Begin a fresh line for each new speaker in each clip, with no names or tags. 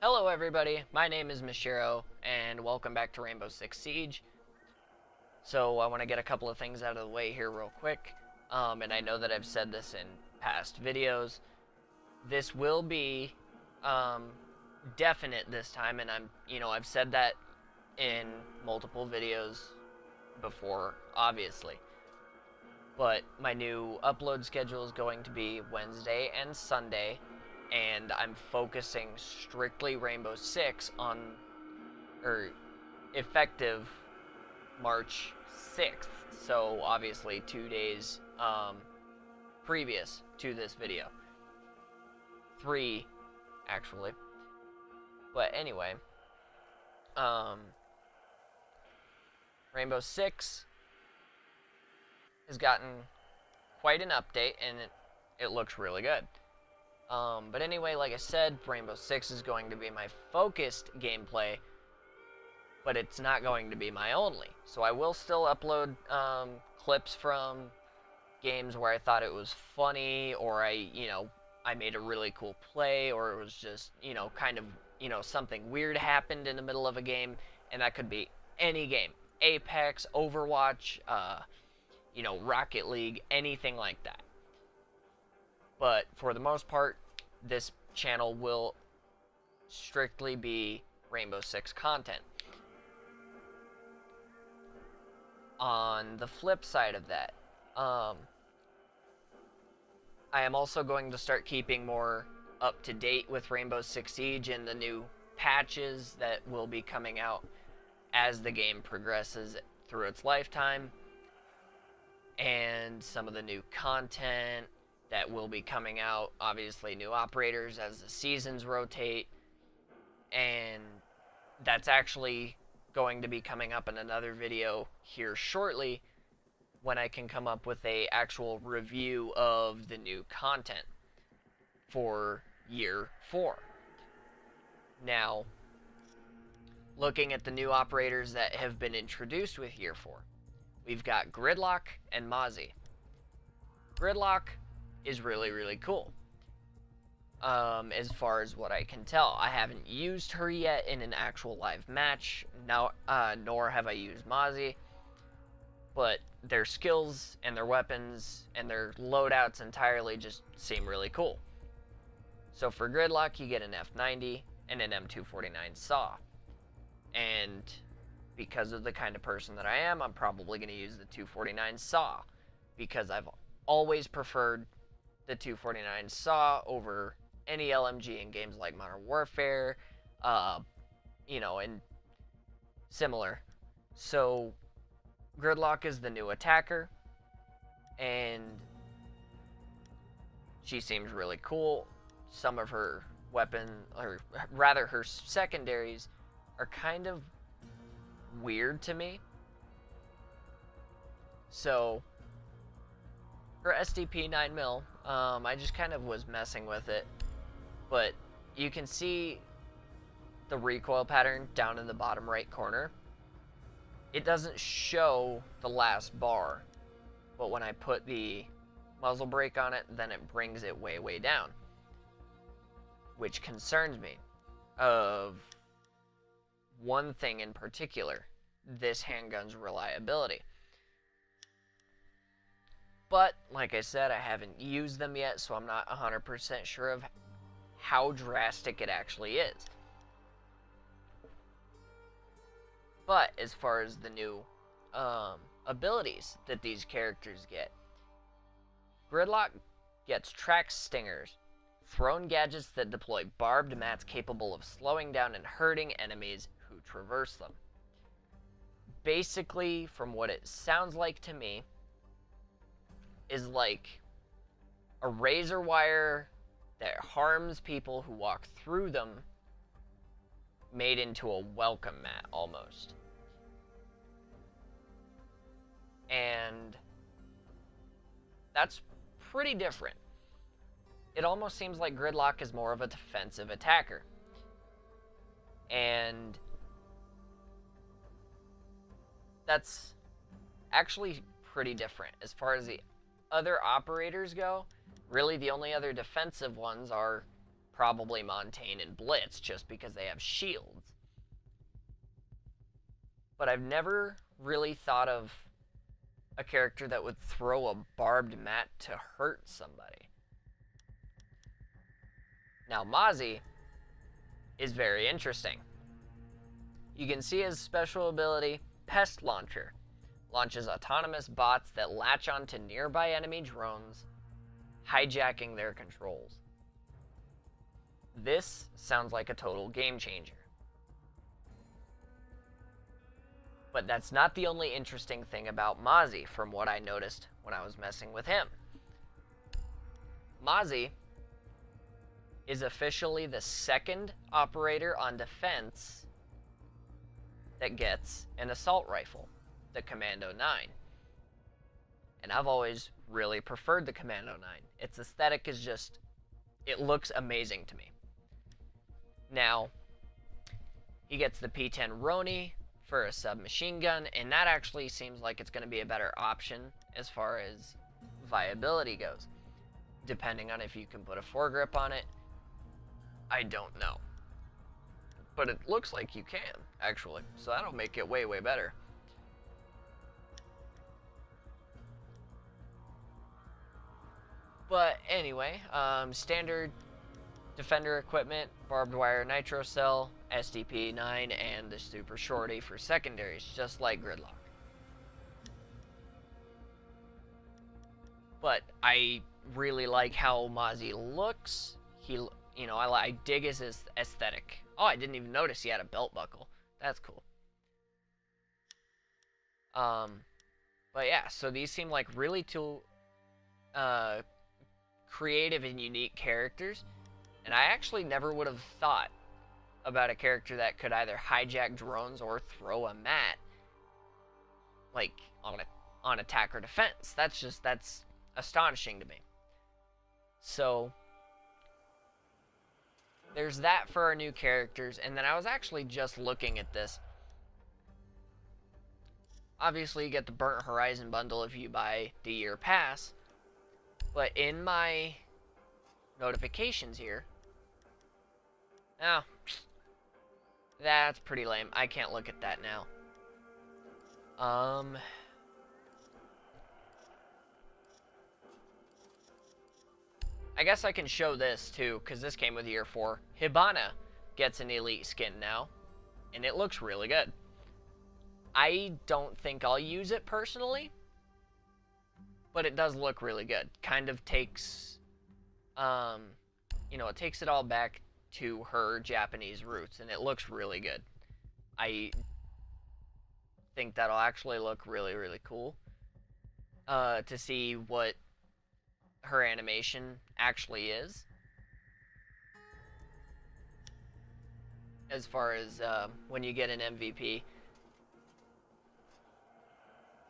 Hello everybody, my name is Mishiro, and welcome back to Rainbow Six Siege. So I want to get a couple of things out of the way here real quick, and I know that I've said this in past videos. This will be definite this time, and I've said that in multiple videos before, obviously. But my new upload schedule is going to be Wednesday and Sunday, and I'm focusing strictly Rainbow Six on, or effective March 6th. So obviously 2 days previous to this video. 3, actually. But anyway, Rainbow Six has gotten quite an update, and it looks really good. But anyway, like I said, Rainbow Six is going to be my focused gameplay, but it's not going to be my only. So I will still upload clips from games where I thought it was funny, or I made a really cool play, or it was just, kind of, something weird happened in the middle of a game, and that could be any game. Apex, Overwatch, Rocket League, anything like that. But for the most part, this channel will strictly be Rainbow Six content. On the flip side of that, I am also going to start keeping more up to date with Rainbow Six Siege and the new patches that will be coming out as the game progresses through its lifetime, and some of the new content that will be coming out, obviously new operators as the seasons rotate, and that's actually going to be coming up in another video here shortly when I can come up with a actual review of the new content for year 4. Now, looking at the new operators that have been introduced with year 4, we've got Gridlock and Mozzie. Gridlock is really, really cool. As far as what I can tell, I haven't used her yet in an actual live match, nor have I used Mozzie, but their skills and their weapons and their loadouts entirely just seem really cool. So for Gridlock, you get an F90 and an M249 saw, and because of the kind of person that I am, I'm probably going to use the 249 saw, because I've always preferred the 249 saw over any LMG in games like Modern Warfare, and similar. So Gridlock is the new attacker, and she seems really cool. Some of her or rather her secondaries, are kind of weird to me. So her SDP 9mm, I just kind of was messing with it, but you can see the recoil pattern down in the bottom right corner. It doesn't show the last bar, but when I put the muzzle brake on it, then it brings it way, way down, which concerns me of one thing in particular: this handgun's reliability. But, like I said, I haven't used them yet, so I'm not 100% sure of how drastic it actually is. But, as far as the new abilities that these characters get, Gridlock gets track stingers, thrown gadgets that deploy barbed mats capable of slowing down and hurting enemies who traverse them. Basically, from what it sounds like to me, is like a razor wire that harms people who walk through them, made into a welcome mat almost. And that's pretty different. It almost seems like Gridlock is more of a defensive attacker. And that's actually pretty different. As far as the other operators go, really the only other defensive ones are probably Montaigne and Blitz just because they have shields. But I've never really thought of a character that would throw a barbed mat to hurt somebody. Now, Mozzie is very interesting. You can see his special ability, Pest Launcher. Launches autonomous bots that latch onto nearby enemy drones, hijacking their controls. This sounds like a total game changer. But that's not the only interesting thing about Mozzie from what I noticed when I was messing with him. Mozzie is officially the second operator on defense that gets an assault rifle, the Commando 9. And I've always really preferred the Commando 9. Its aesthetic is just, it looks amazing to me. Now, he gets the P10 Roni for a submachine gun, and that actually seems like it's going to be a better option as far as viability goes. Depending on if you can put a foregrip on it, I don't know. But it looks like you can, actually, so that'll make it way, way better. But anyway, standard defender equipment, barbed wire nitro cell, SDP-9, and the super shorty for secondaries, just like Gridlock. But I really like how Mozzie looks. I dig his aesthetic. Oh, I didn't even notice he had a belt buckle. That's cool. But yeah, so these seem like really creative and unique characters. And I actually never would have thought about a character that could either hijack drones or throw a mat, like, on attack or defense. That's astonishing to me. So, there's that for our new characters. And then I was actually just looking at this. Obviously, you get the Burnt Horizon bundle if you buy the year pass. But in my notifications here, oh, that's pretty lame. I can't look at that now. I guess I can show this too, because this came with year 4. Hibana gets an elite skin now, and it looks really good. I don't think I'll use it personally, but it does look really good. Kind of takes, it takes it all back to her Japanese roots, and it looks really good. I think that'll actually look really, really cool to see what her animation actually is, as far as when you get an MVP.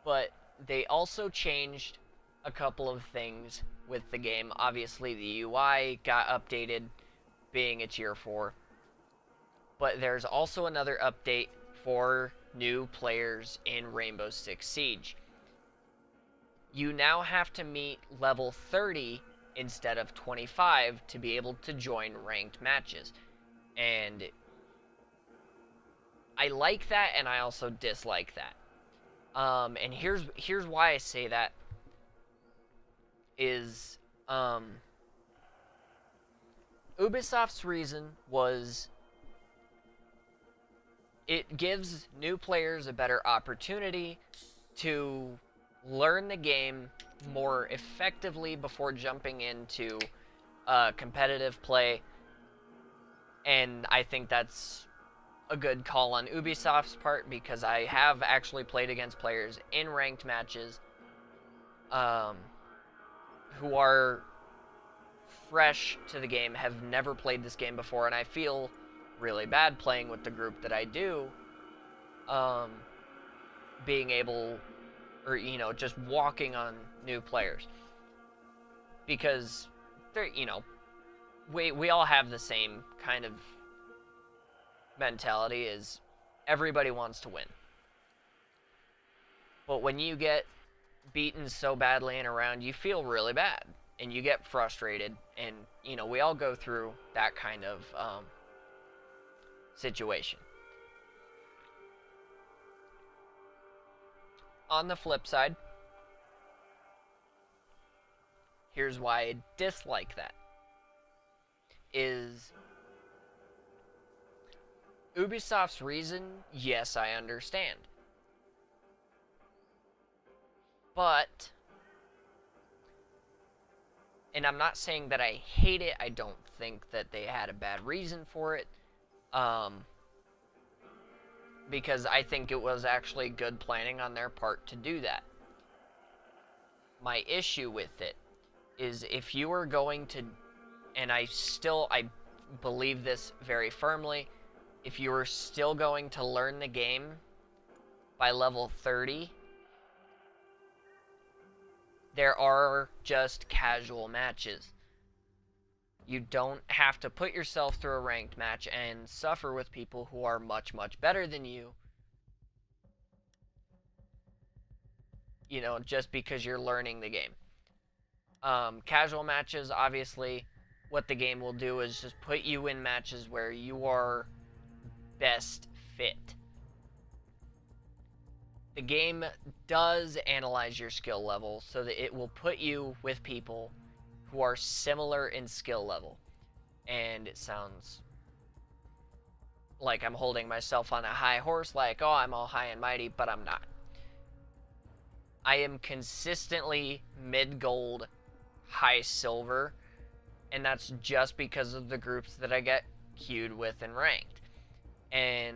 But they also changed a couple of things with the game. Obviously, the UI got updated, being it's year 4. But there's also another update for new players in Rainbow Six Siege. You now have to meet level 30 instead of 25 to be able to join ranked matches. And I like that, and I also dislike that. And here's why I say that is, Ubisoft's reason was it gives new players a better opportunity to learn the game more effectively before jumping into competitive play. And I think that's a good call on Ubisoft's part, because I have actually played against players in ranked matches who are fresh to the game, have never played this game before, and I feel really bad playing with the group that I do, being able, or just walking on new players, because they're, we all have the same kind of mentality, is everybody wants to win. But when you get beaten so badly in a round, you feel really bad. and you get frustrated, and we all go through that kind of situation. On the flip side, here's why I dislike that, is Ubisoft's reason, yes, I understand. But, and I'm not saying that I hate it, I don't think that they had a bad reason for it, because I think it was actually good planning on their part to do that. My issue with it is if you are going to, and I believe this very firmly, if you are still going to learn the game by level 30, there are just casual matches. You don't have to put yourself through a ranked match and suffer with people who are much, much better than you, just because you're learning the game. Casual matches, obviously, what the game will do is just put you in matches where you are best fit. The game does analyze your skill level so that it will put you with people who are similar in skill level. And it sounds like I'm holding myself on a high horse, like, oh, I'm all high and mighty, but I'm not. I am consistently mid-gold, high silver, and that's just because of the groups that I get queued with and ranked. And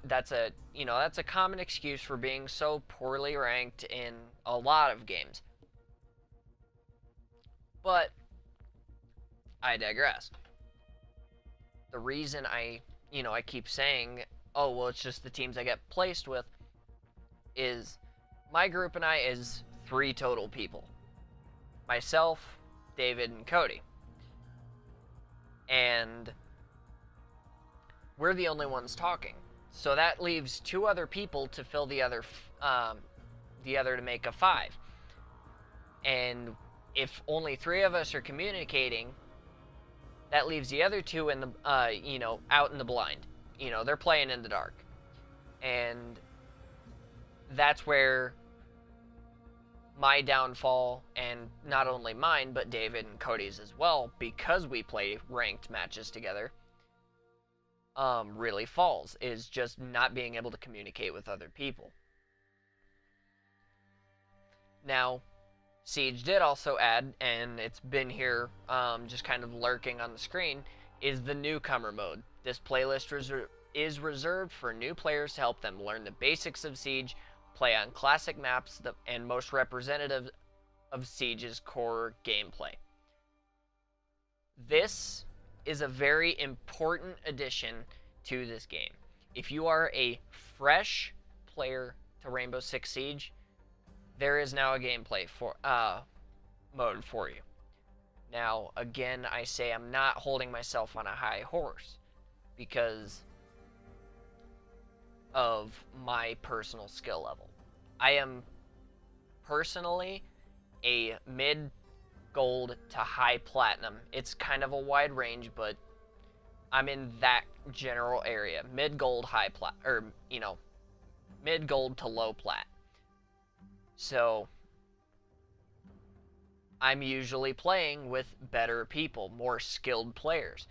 that's a common excuse for being so poorly ranked in a lot of games. But I digress. The reason I keep saying, oh, well, it's just the teams I get placed with, is my group and I is 3 total people. Myself, David, and Cody. And we're the only ones talking. So that leaves 2 other people to fill the other to make a 5. And if only 3 of us are communicating, that leaves the other 2 in the out in the blind. They're playing in the dark. And that's where my downfall, and not only mine, but David and Cody's as well, because we play ranked matches together, really falls, is just not being able to communicate with other people. Now, Siege did also add, and it's been here just kind of lurking on the screen, is the newcomer mode. This playlist is reserved for new players to help them learn the basics of Siege, play on classic maps, and most representative of Siege's core gameplay. This is a very important addition to this game. If you are a fresh player to Rainbow Six Siege, there is now a gameplay mode for you. Now, again, I say I'm not holding myself on a high horse because of my personal skill level. I am personally a mid-gold to high platinum. It's kind of a wide range, but I'm in that general area. Mid-gold, high plat, or, mid-gold to low plat. So, I'm usually playing with better people, more skilled players.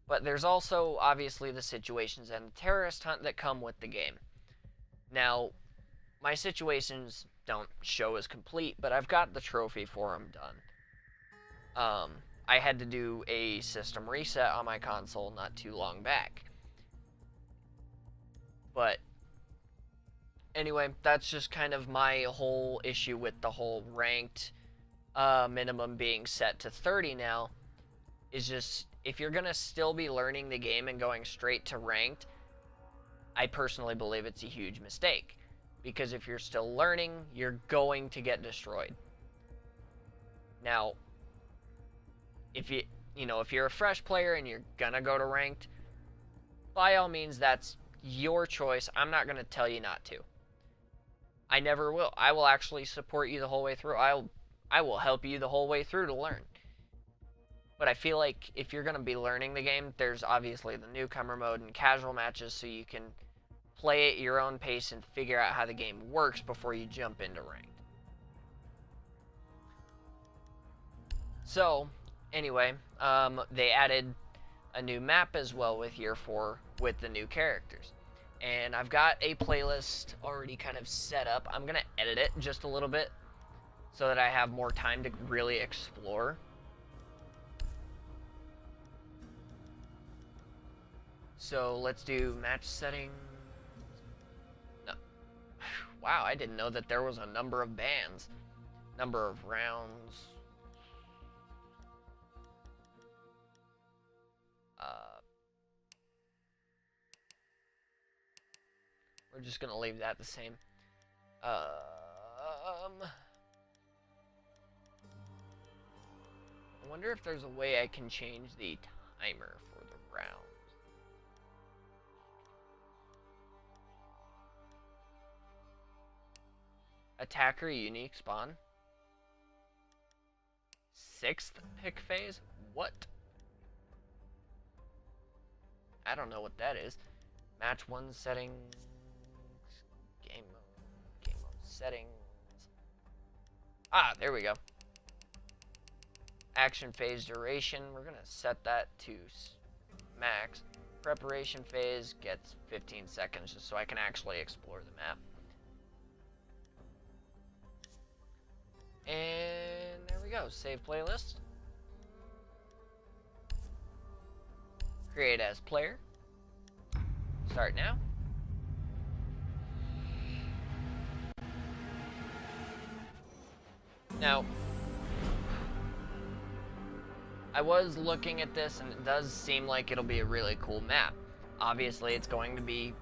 But there's also, obviously, the situations and the terrorist hunt that come with the game. Now, my situations don't show as complete, but I've got the trophy for them done. I had to do a system reset on my console not too long back. But anyway, that's just kind of my whole issue with the whole ranked minimum being set to 30 now, is just, if you're going to still be learning the game and going straight to ranked, I personally believe it's a huge mistake. Because if you're still learning, you're going to get destroyed. Now, if you're a fresh player and you're gonna go to ranked, by all means, that's your choice. I'm not gonna tell you not to. I never will. I will actually support you the whole way through. I will help you the whole way through to learn. But I feel like if you're going to be learning the game, there's obviously the newcomer mode and casual matches, so you can play at your own pace and figure out how the game works before you jump into ranked. So, anyway, they added a new map as well with Year 4 with the new characters. And I've got a playlist already kind of set up. I'm going to edit it just a little bit so that I have more time to really explore. So let's do match settings. No. Wow, I didn't know that there was a number of bands. Number of rounds. We're just gonna leave that the same. I wonder if there's a way I can change the timer for the rounds. Attacker unique spawn. 6th pick phase? What? I don't know what that is. Match 1 settings. Game mode settings. Ah, there we go. Action phase duration. We're gonna set that to max. Preparation phase gets 15 seconds just so I can actually explore the map. And there we go. Save playlist. Create as player. Start now. Now, I was looking at this and it does seem like it'll be a really cool map. Obviously, it's going to be,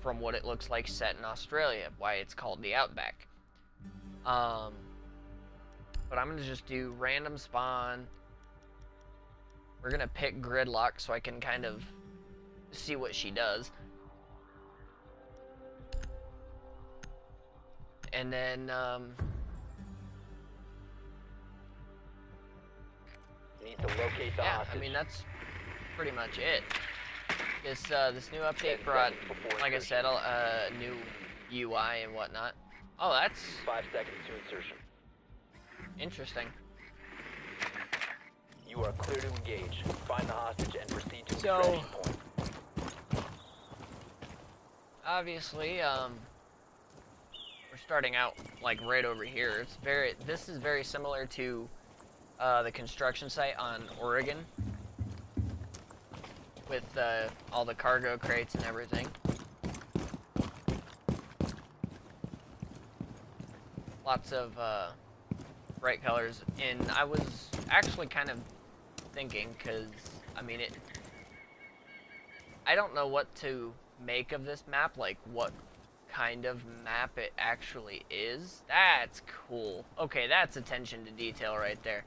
from what it looks like, set in Australia, why it's called the Outback. But I'm going to just do random spawn. We're going to pick Gridlock so I can kind of see what she does. And then,
need to locate the
yeah,
hostage.
I mean, that's pretty much it. This new update brought, like I said, a new UI and whatnot. Oh, that's
5 seconds to insertion.
interesting.
You are clear to engage. Find the hostage and proceed to
So,
extraction point.
obviously, we're starting out like right over here. This is very similar to the construction site on Oregon with all the cargo crates and everything. Lots of bright colors, and I was actually kind of thinking, because I mean, I don't know what to make of this map, like what kind of map it actually is. That's cool. Okay, that's attention to detail right there.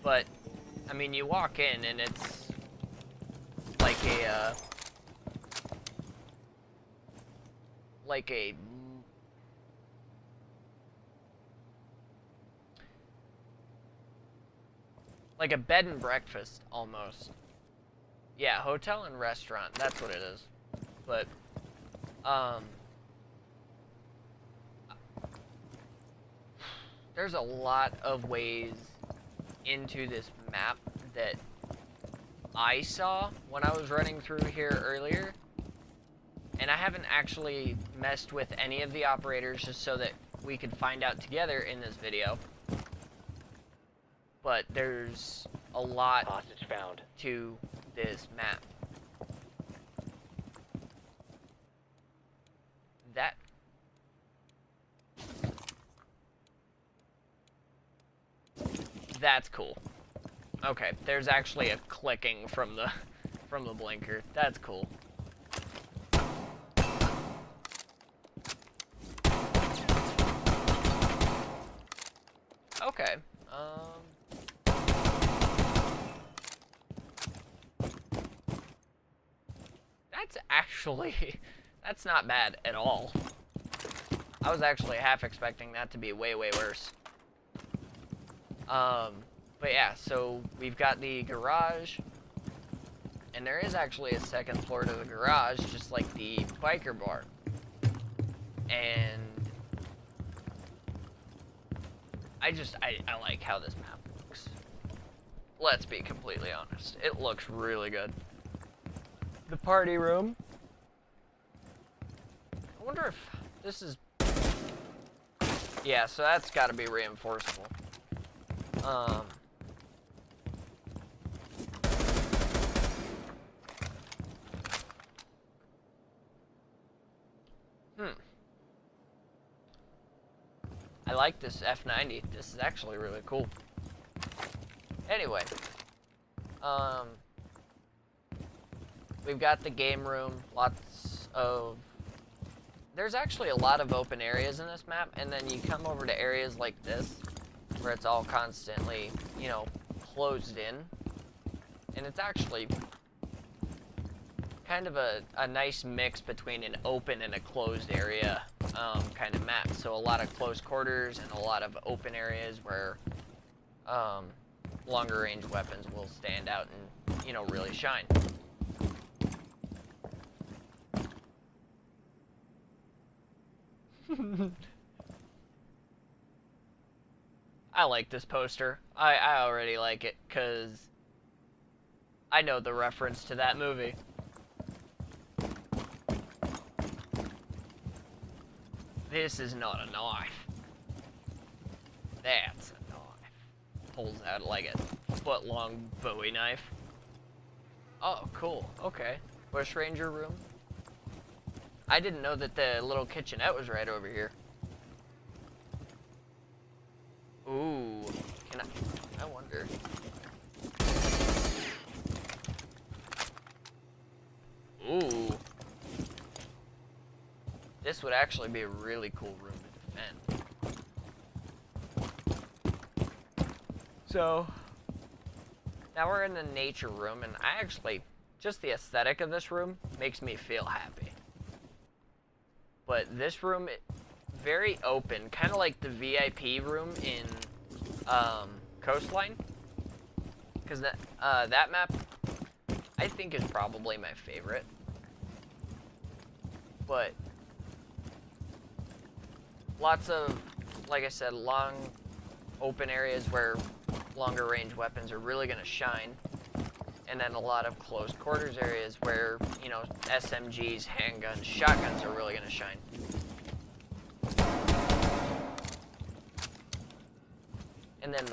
But I mean, you walk in and it's like a like a bed and breakfast almost. Yeah, hotel and restaurant, that's what it is. But there's a lot of ways into this map that I saw when I was running through here earlier, and I haven't actually messed with any of the operators just so that we could find out together in this video. But there's a lot
Hostage found.
to this map. That's cool. Okay, there's actually a clicking from the blinker. That's cool. Okay. actually, that's not bad at all. I was actually half expecting that to be way, way worse. But yeah, so we've got the garage, and there is actually a second floor to the garage, just like the biker bar. And I like how this map looks. Let's be completely honest. It looks really good. The party room. I wonder if this is... Yeah, so that's got to be reinforceable. I like this F90. This is actually really cool. Anyway, we've got the game room. There's actually a lot of open areas in this map, and then you come over to areas like this, where it's all constantly, you know, closed in. And it's actually kind of a nice mix between an open and a closed area kind of map. So a lot of close quarters and a lot of open areas where longer range weapons will stand out and, you know, really shine. I like this poster. I already like it because I know the reference to that movie. This is not a knife. That's a knife. Pulls out like a foot-long Bowie knife. Oh, cool. Okay. Bush Ranger room. I didn't know that the little kitchenette was right over here. Ooh. I wonder. Ooh. This would actually be a really cool room to defend. So, now we're in the nature room, and just the aesthetic of this room makes me feel happy. But this room, very open, kind of like the VIP room in Coastline. Because that map, I think, is probably my favorite. But lots of, like I said, long open areas where longer range weapons are really going to shine. And then a lot of close quarters areas where, you know, SMGs, handguns, shotguns are really going to shine. And then,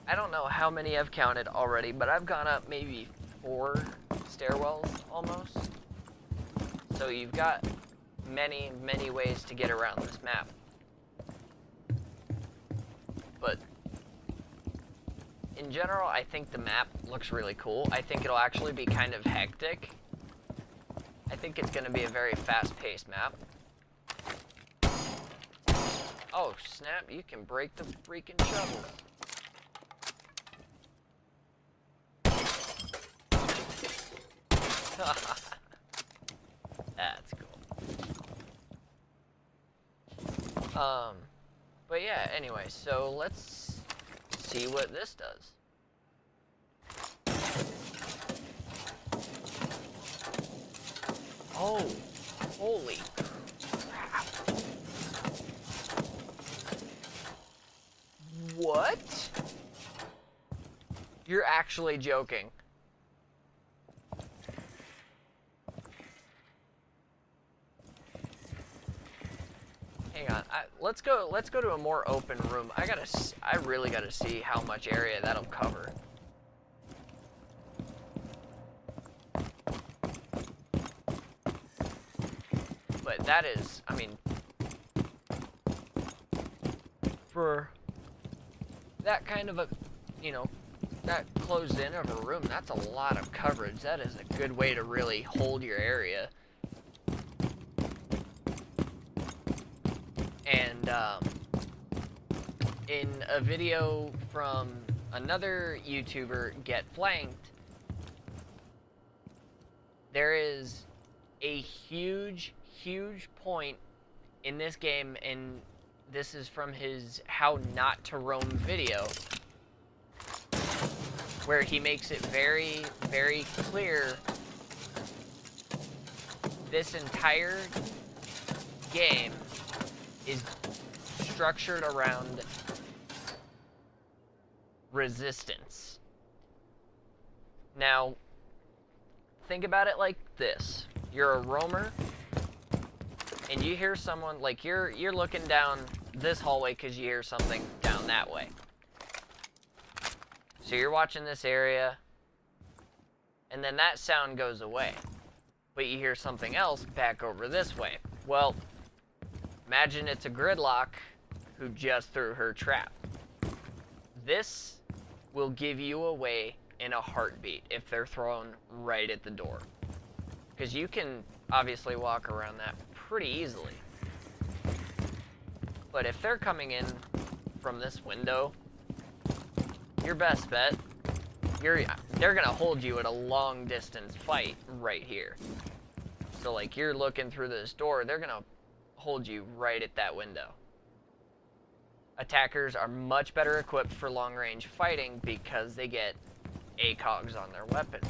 I don't know how many I've counted already, but I've gone up maybe 4 stairwells almost. So you've got many, many ways to get around this map. But in general, I think the map looks really cool. I think it'll actually be kind of hectic. I think it's going to be a very fast-paced map. Oh, snap, you can break the freaking shovel. That's cool. But yeah, anyway, so let's see what this does. Oh, holy crap. What? You're actually joking. Hang on, let's go to a more open room. I really gotta see how much area that'll cover. But that is, I mean, for that kind of a, you know, that closed in of a room, that's a lot of coverage. That is a good way to really hold your area. And in a video from another YouTuber, Get Flanked, there is a huge point in this game, and this is from his How Not to Roam video, where he makes it very, very clear this entire game is structured around resistance. Now, think about it like this. You're a roamer, and you hear someone, like you're looking down this hallway because you hear something down that way. So you're watching this area, and then that sound goes away. But you hear something else back over this way. Well, imagine it's a gridlock who just threw her trap. This will give you away in a heartbeat if they're thrown right at the door. Because you can obviously walk around that pretty easily. But if they're coming in from this window, your best bet, they're gonna hold you at a long distance fight right here. So like you're looking through this door, they're gonna hold you right at that window. Attackers are much better equipped for long range fighting because they get ACOGs on their weapons.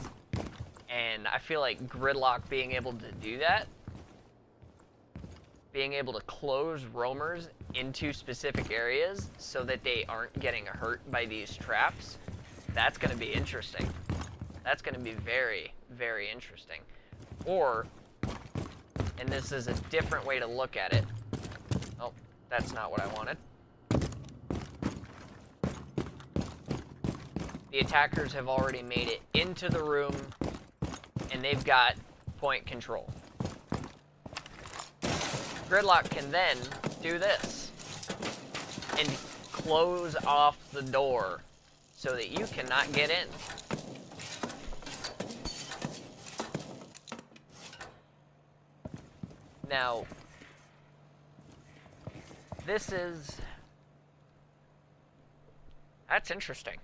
And I feel like Gridlock being able to do that, being able to close roamers into specific areas so that they aren't getting hurt by these traps, that's going to be interesting. That's going to be very, very interesting. Or, and this is a different way to look at it. Oh, that's not what I wanted. The attackers have already made it into the room, and they've got point control. Gridlock can then do this and close off the door so that you cannot get in. Now, that's interesting.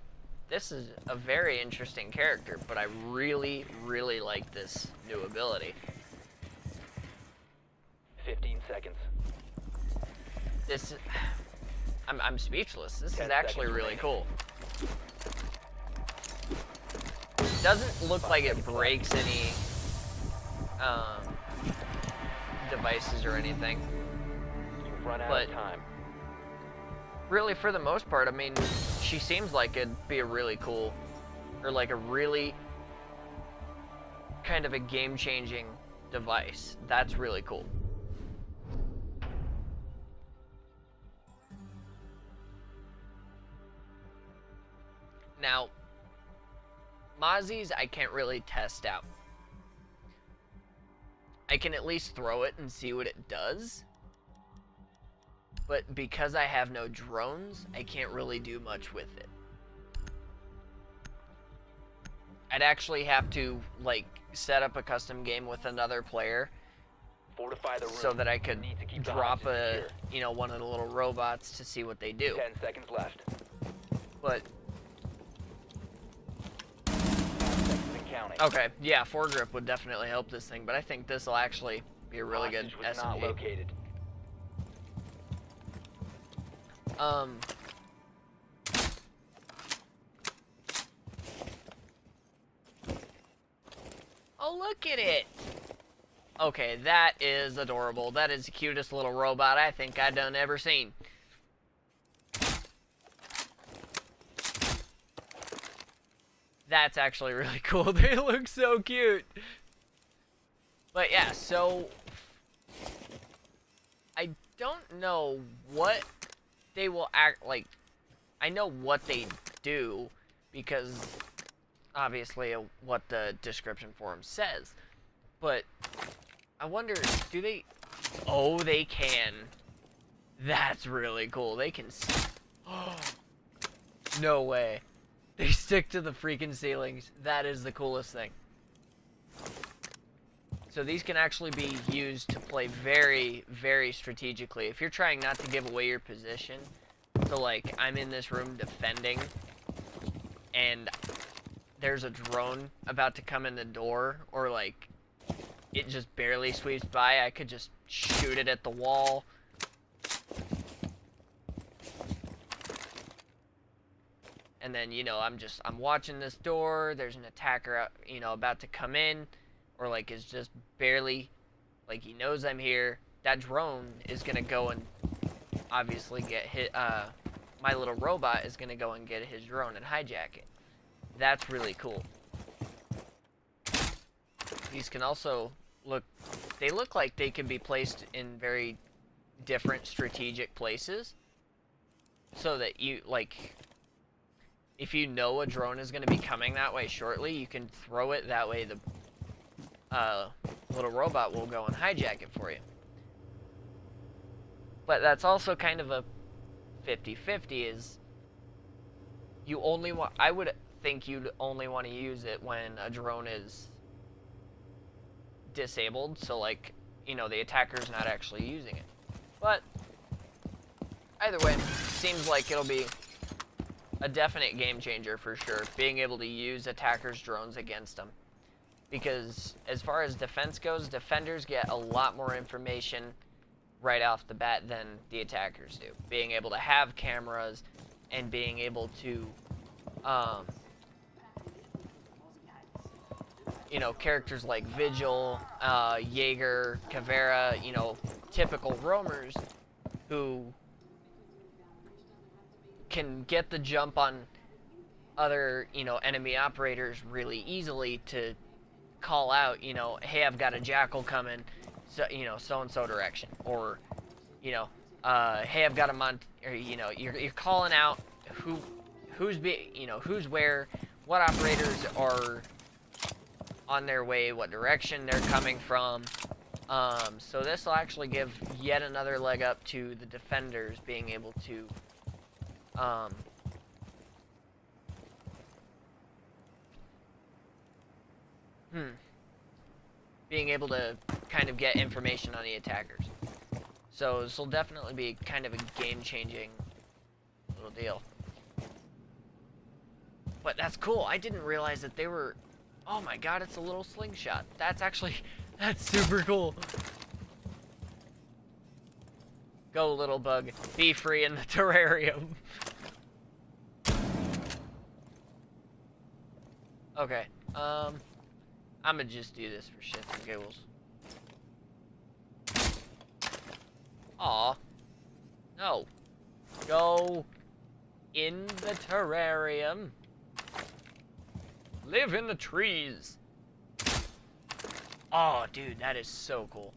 This is a very interesting character, but I really, really like this new ability.
15 seconds.
I'm speechless. This is
10
actually
seconds
really
remaining.
cool. Doesn't look like it breaks any devices or anything.
You've run out
But
of time.
really, for the most part, I mean, she seems like it'd be a really cool, or like a really kind of a game-changing device. That's really cool. Now, Mozzie's I can't really test out. I can at least throw it and see what it does. But because I have no drones, I can't really do much with it. I'd actually have to, like, set up a custom game with another player
Fortify the room.
so that I could
Need to keep the
drop
hostage secure.
one of the little robots to see what they do.
10 seconds left.
But,
5 seconds and counting.
okay, yeah, foregrip would definitely help this thing, but I think this will actually be a really good
Hostage was not
SMG.
located.
Oh, look at it! Okay, that is adorable. That is the cutest little robot I think I've done ever seen. That's actually really cool. They look so cute. But yeah, so I don't know what they will act like. I know what they do because obviously what the description form says. But I wonder, do they? Oh, they can. That's really cool. They can. Oh, no way. They stick to the freaking ceilings. That is the coolest thing. So these can actually be used to play very, very strategically. If you're trying not to give away your position, so like I'm in this room defending, and there's a drone about to come in the door, or like it just barely sweeps by, I could just shoot it at the wall. And then, you know, I'm watching this door, there's an attacker, you know, about to come in, or like is just barely, like he knows I'm here. That drone is gonna go and obviously get hit, my little robot is gonna go and get his drone and hijack it. That's really cool. These can also they look like they can be placed in very different strategic places, so that you, like, if you know a drone is going to be coming that way shortly, you can throw it that way. The little robot will go and hijack it for you. But that's also kind of a 50-50, is you only want, I would think you'd only want to use it when a drone is disabled, so like, you know, the attacker's not actually using it. But either way, seems like it'll be a definite game changer for sure, being able to use attackers' drones against them. Because as far as defense goes, defenders get a lot more information right off the bat than the attackers do. Being able to have cameras and being able to, you know, characters like Vigil, Jaeger, Caveira, you know, typical roamers who can get the jump on other, you know, enemy operators really easily to call out, you know, hey, I've got a jackal coming, so, you know, so-and-so direction, or, you know, hey, I've got a or, you know, you're calling out who's where, what operators are on their way, what direction they're coming from. So this will actually give yet another leg up to the defenders being able to being able to kind of get information on the attackers. So this will definitely be kind of a game-changing little deal. But that's cool. I didn't realize that they were... Oh my god, it's a little slingshot. That's actually... That's super cool. Go, little bug. Be free in the terrarium. Okay. I'm gonna just do this for shits and giggles. Aw. No. Go in the terrarium. Live in the trees. Oh, dude, that is so cool.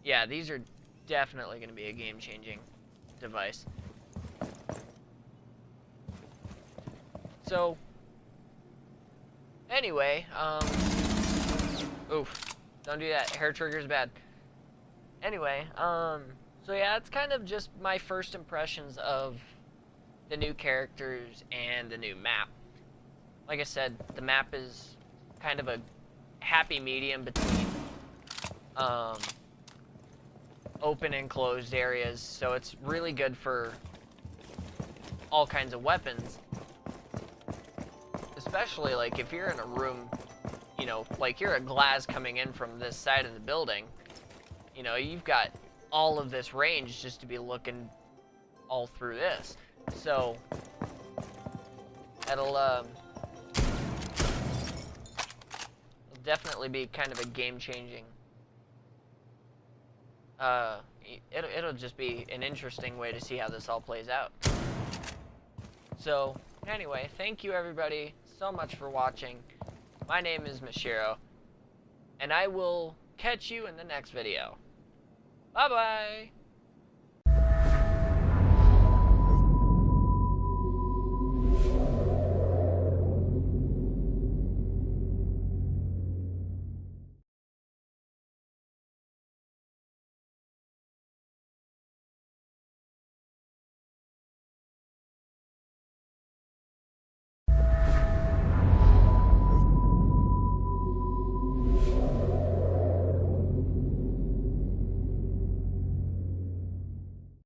Yeah, these are definitely going to be a game-changing device. So, anyway, oof, don't do that. Hair trigger's bad. Anyway, so yeah, it's kind of just my first impressions of the new characters and the new map. Like I said, the map is kind of a happy medium between open and closed areas, so it's really good for all kinds of weapons. Especially like if you're in a room, you know, like you're a glass coming in from this side of the building, you know, you've got all of this range just to be looking all through this. So it'll definitely be kind of a game-changing. It'll just be an interesting way to see how this all plays out. So anyway, thank you everybody so much for watching. My name is Mashiro, and I will catch you in the next video. Bye bye.